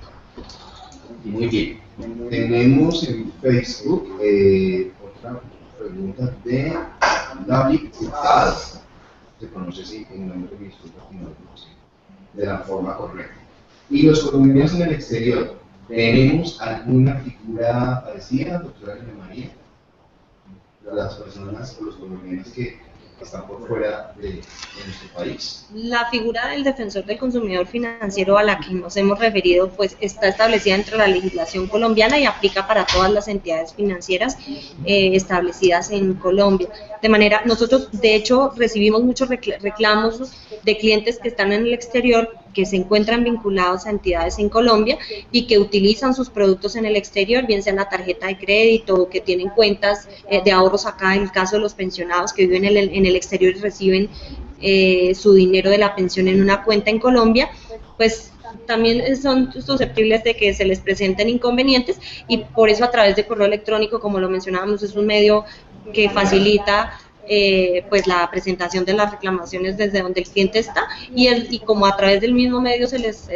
Muy bien. Tenemos en Facebook otra pregunta de David Hurtado. Se conoce así en nombre de disculpa que no lo conocí de la forma correcta. Y los colombianos en el exterior, ¿tenemos alguna figura parecida, doctora Ana María? Las personas o los colombianos que están por fuera de nuestro país. La figura del defensor del consumidor financiero a la que nos hemos referido pues está establecida dentro de la legislación colombiana y aplica para todas las entidades financieras establecidas en Colombia. De manera, nosotros de hecho recibimos muchos reclamos de clientes que están en el exterior, que se encuentran vinculados a entidades en Colombia y que utilizan sus productos en el exterior, bien sea en la tarjeta de crédito o que tienen cuentas de ahorros acá, en el caso de los pensionados que viven en el exterior y reciben su dinero de la pensión en una cuenta en Colombia, pues también son susceptibles de que se les presenten inconvenientes y por eso a través de correo electrónico, como lo mencionábamos, es un medio que facilita pues la presentación de las reclamaciones desde donde el cliente está y como a través del mismo medio se les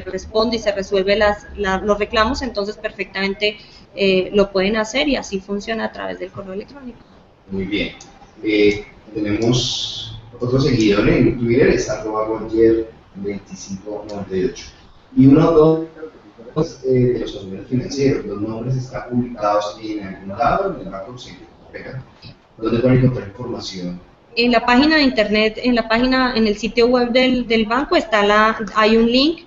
responde y se resuelve los reclamos, entonces perfectamente lo pueden hacer y así funciona a través del correo electrónico. Muy bien. Tenemos otro seguidor en Twitter, está @Roger2598 y uno de los consumidores financieros. Los nombres están publicados en algún lado, en el Banco Central. ¿Dónde pueden encontrar información? En la página de internet, en el sitio web del banco hay un link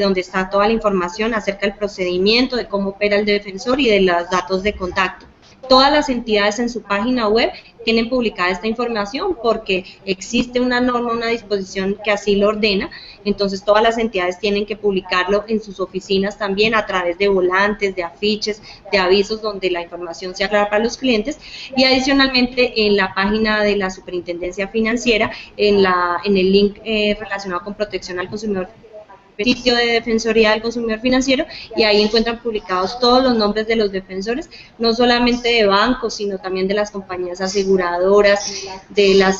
donde está toda la información acerca del procedimiento, de cómo opera el defensor y de los datos de contacto. Todas las entidades en su página web tienen publicada esta información porque existe una norma, una disposición que así lo ordena, entonces todas las entidades tienen que publicarlo en sus oficinas también a través de volantes, de afiches, de avisos donde la información sea clara para los clientes y adicionalmente en la página de la Superintendencia Financiera, en el link relacionado con protección al consumidor, sitio de Defensoría del Consumidor Financiero y ahí encuentran publicados todos los nombres de los defensores, no solamente de bancos, sino también de las compañías aseguradoras, de las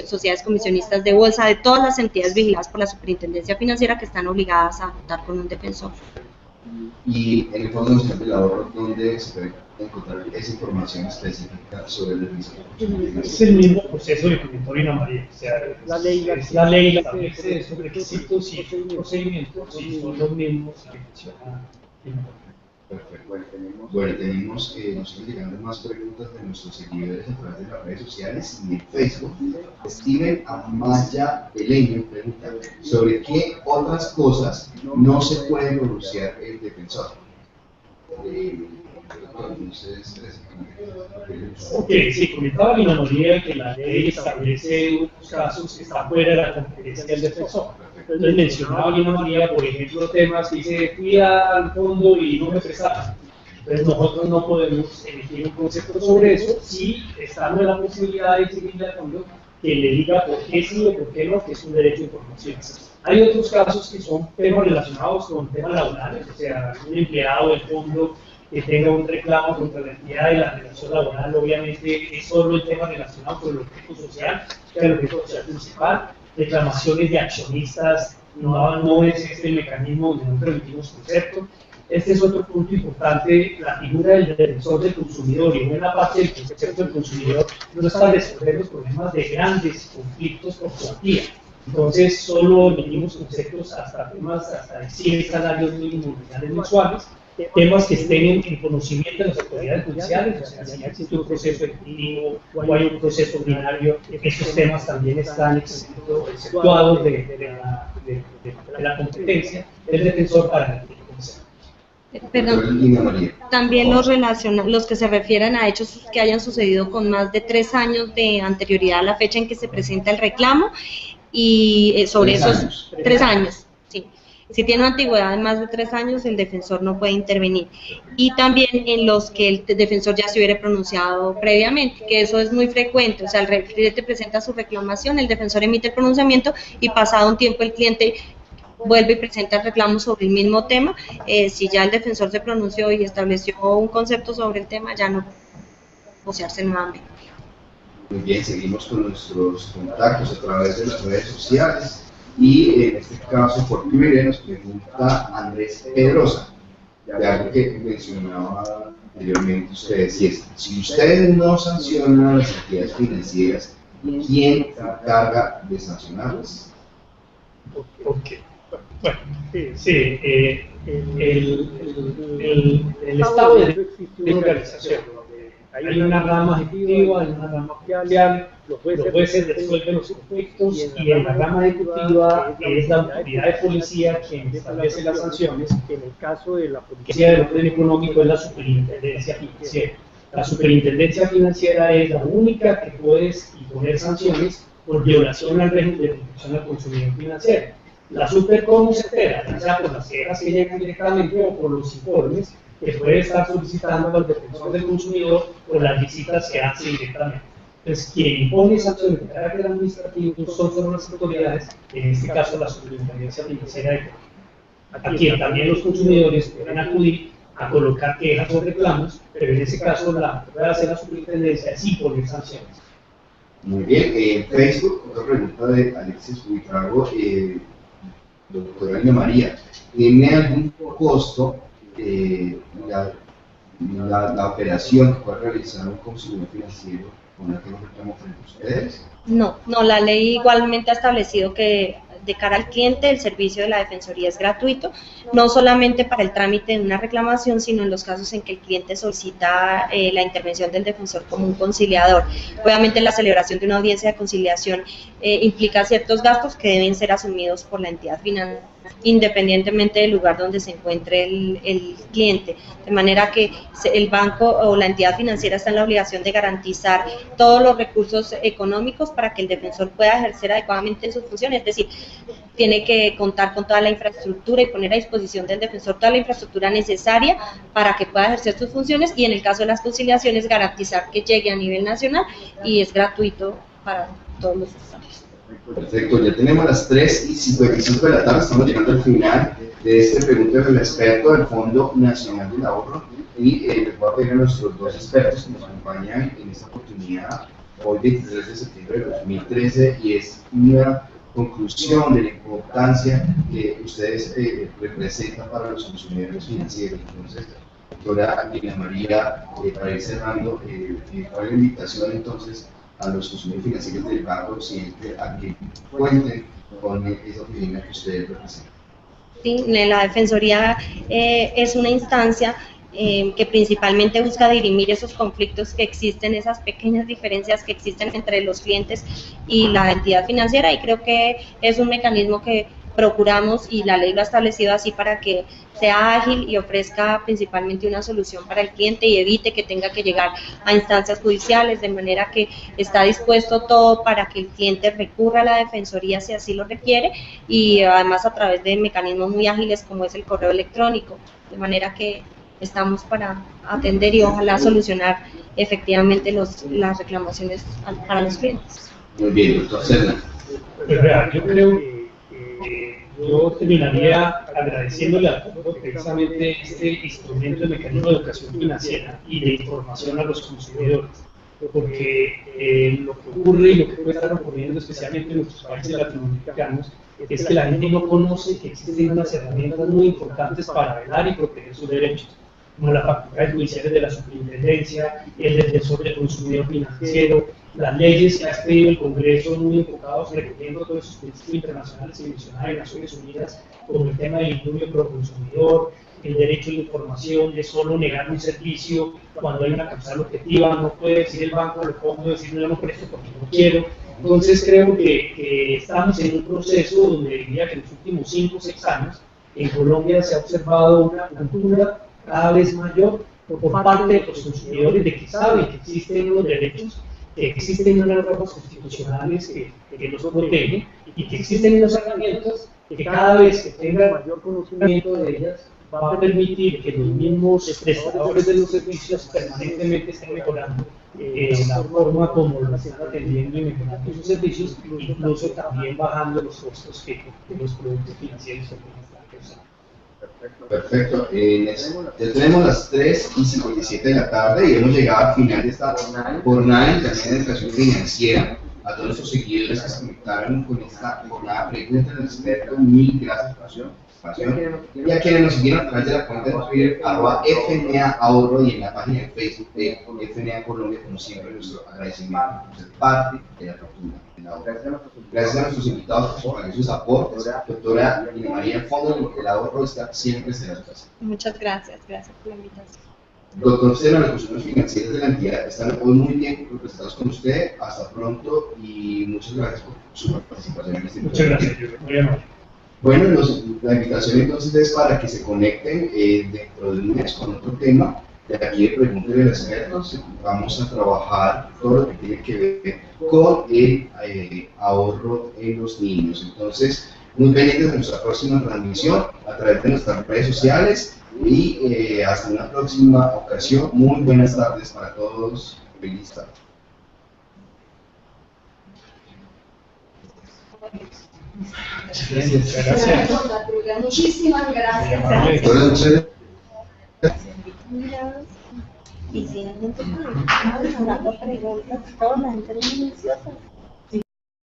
sociedades comisionistas de bolsa, de todas las entidades vigiladas por la Superintendencia Financiera que están obligadas a contar con un defensor. Y en el Fondo Nacional del Ahorro, ¿dónde se puede encontrar esa información específica sobre el defensor? Es el mismo proceso de comentó Ana María, o sea, la ley establece esos requisitos y procedimientos y son los mismos que menciona. Perfecto. Bueno, nos siguen llegando más preguntas de nuestros seguidores a través de las redes sociales y en Facebook. Steven Amaya Beleño pregunta sobre qué otras cosas no se puede pronunciar el defensor. Ok, sí, comentaba Ana María que la ley establece unos casos que están fuera de la competencia del defensor. Entonces mencionaba Ana María, por ejemplo, temas que dice, fui al fondo y no me prestaron. Entonces nosotros no podemos emitir un concepto sobre eso si estamos en la posibilidad de exigirle al fondo que le diga por qué sí o por qué no, que es un derecho de información. Hay otros casos que son temas relacionados con temas laborales, o sea, un empleado del fondo que tenga un reclamo contra la entidad de la relación laboral, obviamente es solo el tema relacionado con el objeto social, que es el objeto social principal. Reclamaciones de accionistas, no es este el mecanismo donde no permitimos concepto. Este es otro punto importante, la figura del defensor del consumidor, y buena parte del concepto del consumidor no está resolver los problemas de grandes conflictos por cuantía. Entonces, solo emitimos conceptos hasta temas de 100 salarios mínimos nominales mensuales, temas que estén en conocimiento de las autoridades judiciales, o sea, si existe un proceso ejecutivo o hay un proceso ordinario, estos temas también están exceptuados de la competencia del defensor para emitir conceptos. Perdón, también los que se refieran a hechos que hayan sucedido con más de 3 años de anterioridad a la fecha en que se presenta el reclamo y sobre esos 3 años. Sí. Si tiene una antigüedad de más de 3 años, el defensor no puede intervenir. Y también en los que el defensor ya se hubiera pronunciado previamente, que eso es muy frecuente. O sea, el cliente presenta su reclamación, el defensor emite el pronunciamiento y pasado un tiempo el cliente vuelve y presenta el reclamo sobre el mismo tema. Si ya el defensor se pronunció y estableció un concepto sobre el tema, ya no puede negociarse nuevamente. Muy bien, seguimos con nuestros contactos a través de las redes sociales. Y en este caso, por primera nos pregunta Andrés Pedrosa, de algo que mencionaba anteriormente ustedes, y es, si ustedes no sancionan las entidades financieras, ¿quién se encarga de sancionarlas? Ok. Bueno, sí, el Estado de Derecho existe una organización. Hay una rama ejecutiva, hay una rama judicial, los jueces resuelven los conflictos y en la rama ejecutiva es la autoridad de policía quien establece las sanciones. En el caso de la policía del orden económico es la superintendencia financiera. La superintendencia financiera es la única que puede imponer sanciones por violación al régimen de protección al consumidor financiero. La Supercom se entera, ya sea por las quejas que llegan directamente o por los informes que puede estar solicitando al defensor del consumidor o las visitas que hace directamente. Entonces, quien impone sanciones de carácter administrativo son solo las autoridades, en este caso la Superintendencia Financiera de Colombia, a quien también los consumidores pueden acudir a colocar quejas o reclamos, pero en ese caso la puede hacer la Superintendencia sin poner sanciones. Muy bien, en Facebook, otra pregunta de Alexis Buitrago, doctora Ana María, ¿tiene algún costo la operación que puede realizar un consumidor financiero con el que nos reclamo frente a ustedes? No, la ley igualmente ha establecido que de cara al cliente el servicio de la Defensoría es gratuito, no solamente para el trámite de una reclamación, sino en los casos en que el cliente solicita la intervención del defensor como un conciliador. Obviamente la celebración de una audiencia de conciliación implica ciertos gastos que deben ser asumidos por la entidad financiera, independientemente del lugar donde se encuentre el cliente, de manera que el banco o la entidad financiera está en la obligación de garantizar todos los recursos económicos para que el defensor pueda ejercer adecuadamente sus funciones, es decir, tiene que contar con toda la infraestructura y poner a disposición del defensor toda la infraestructura necesaria para que pueda ejercer sus funciones, y en el caso de las conciliaciones garantizar que llegue a nivel nacional y es gratuito para todos los estados. Perfecto, ya tenemos las 3:55 de la tarde, estamos llegando al final de este pregunta del experto del Fondo Nacional del Ahorro, y les voy a pedir a nuestros dos expertos que nos acompañan en esta oportunidad, hoy 23 de septiembre de 2013, y es una conclusión de la importancia que ustedes representan para los consumidores financieros. Entonces, doctora Ana María, para ir cerrando, ¿cuál es la invitación entonces a los consumidores financieros del Banco Occidente a que cuenten con esa oficina que ustedes representan? Sí, la Defensoría es una instancia que principalmente busca dirimir esos conflictos que existen, esas pequeñas diferencias que existen entre los clientes y la entidad financiera, y creo que es un mecanismo que procuramos, y la ley lo ha establecido así, para que sea ágil y ofrezca principalmente una solución para el cliente y evite que tenga que llegar a instancias judiciales, de manera que está dispuesto todo para que el cliente recurra a la Defensoría si así lo requiere, y además a través de mecanismos muy ágiles como es el correo electrónico, de manera que estamos para atender y ojalá solucionar efectivamente las reclamaciones para los clientes. Muy bien, doctor Serna. Yo creo que yo terminaría agradeciéndole a todos precisamente este instrumento de mecanismo de educación financiera y de información a los consumidores, porque lo que ocurre y lo que puede estar ocurriendo especialmente en nuestros países latinoamericanos es que la gente no conoce que existen unas herramientas muy importantes para velar y proteger sus derechos, como las facultades judiciales de la superintendencia, el defensor del consumidor financiero, las leyes que ha expedido el Congreso muy enfocados recogiendo todos esos principios internacionales y mencionados en Naciones Unidas, como el tema del indulto pro consumidor, el derecho a la información, de solo negar un servicio cuando hay una causal objetiva, no puede decir el banco, lo puedo decir, no, yo no presto porque no quiero. Entonces creo que estamos en un proceso donde diría que en los últimos 5 o 6 años en Colombia se ha observado una cultura cada vez mayor por parte de los consumidores de que saben que existen unos derechos, que existen unas normas constitucionales que los protegen y que existen unas herramientas que cada vez que tengan mayor conocimiento de ellas va a permitir que los mismos prestadores de los servicios permanentemente estén mejorando la forma como lo están atendiendo y mejorando sus servicios, incluso también bajando los costos que los productos financieros se pueden estar causando. Perfecto. Ya tenemos las 3:57 de la tarde y hemos llegado al final de esta jornada de educación financiera. a todos nuestros seguidores que se conectaron con esta jornada pregunta del experto, mil gracias por su participación. Y a quienes nos siguieron a través de la cuenta de Twitter, @FNA Ahorro, y en la página de Facebook de FNA Colombia, como siempre, nuestro agradecimiento por ser parte de la cultura de la ahorro. Gracias a nuestros invitados por sus aportes. Doctora Ina María, el Fondo del Ahorro está siempre será su casa. Muchas gracias, gracias por la invitación. Doctor Cera, los consumos financieros de la entidad están hoy muy bien representados con usted. Hasta pronto y muchas gracias por su participación en este programa. Muchas gracias, yo muy amable. Bueno, la invitación entonces es para que se conecten dentro de un mes con otro tema. De aquí de Preguntas de los Expertos vamos a trabajar todo lo que tiene que ver con el ahorro en los niños. Entonces, muy pendientes de nuestra próxima transmisión a través de nuestras redes sociales. Y hasta una próxima ocasión. Muy buenas tardes para todos. Feliz tarde. Gracias. Muchísimas gracias. Y si hay gente que me está preguntas, toda la gente es minuciosa.